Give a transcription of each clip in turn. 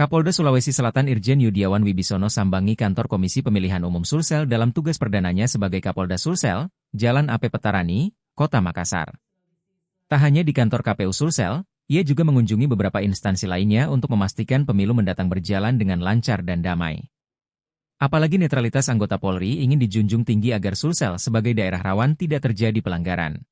Kapolda Sulawesi Selatan Irjen Yudiawan Wibisono sambangi kantor Komisi Pemilihan Umum Sulsel dalam tugas perdananya sebagai Kapolda Sulsel, Jalan AP Petarani, Kota Makassar. Tak hanya di kantor KPU Sulsel, ia juga mengunjungi beberapa instansi lainnya untuk memastikan pemilu mendatang berjalan dengan lancar dan damai. Apalagi netralitas anggota Polri ingin dijunjung tinggi agar Sulsel sebagai daerah rawan tidak terjadi pelanggaran.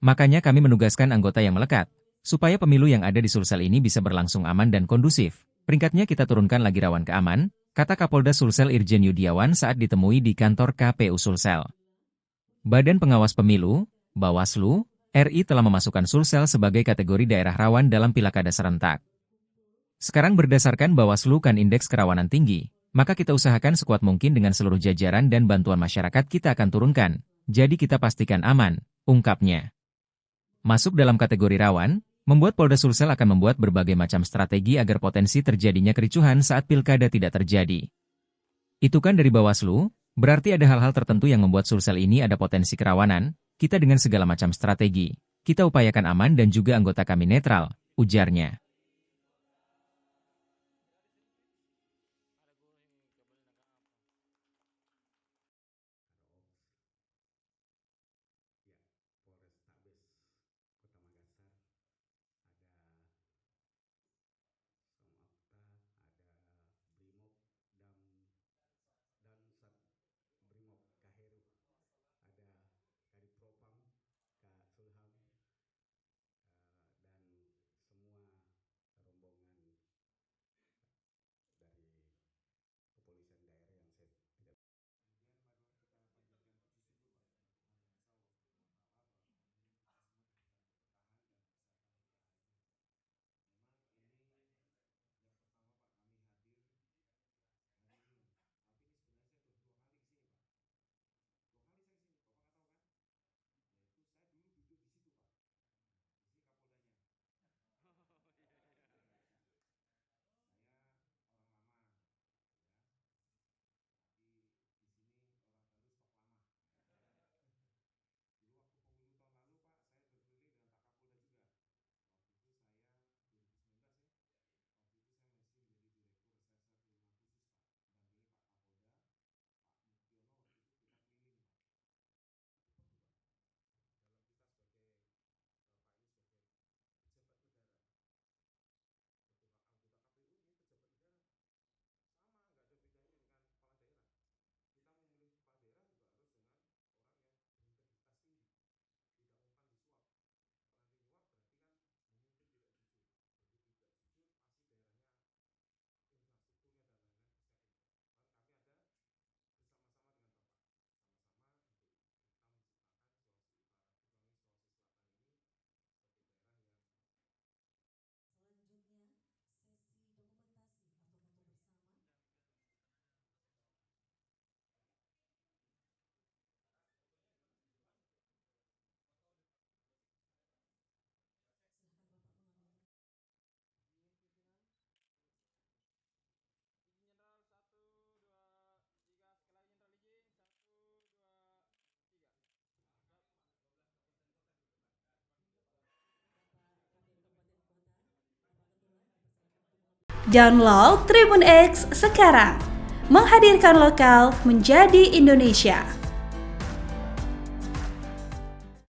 Makanya kami menugaskan anggota yang melekat, supaya pemilu yang ada di Sulsel ini bisa berlangsung aman dan kondusif. Peringkatnya kita turunkan lagi rawan ke aman, kata Kapolda Sulsel Irjen Yudiawan saat ditemui di kantor KPU Sulsel. Badan Pengawas Pemilu, Bawaslu, RI telah memasukkan Sulsel sebagai kategori daerah rawan dalam pilkada serentak. Sekarang berdasarkan Bawaslu kan indeks kerawanan tinggi, maka kita usahakan sekuat mungkin dengan seluruh jajaran dan bantuan masyarakat kita akan turunkan, jadi kita pastikan aman, ungkapnya. Masuk dalam kategori rawan, membuat Polda Sulsel akan membuat berbagai macam strategi agar potensi terjadinya kericuhan saat pilkada tidak terjadi. Itu kan dari Bawaslu, berarti ada hal-hal tertentu yang membuat Sulsel ini ada potensi kerawanan, kita dengan segala macam strategi, kita upayakan aman dan juga anggota kami netral, ujarnya. Download Tribun X sekarang, menghadirkan lokal menjadi Indonesia.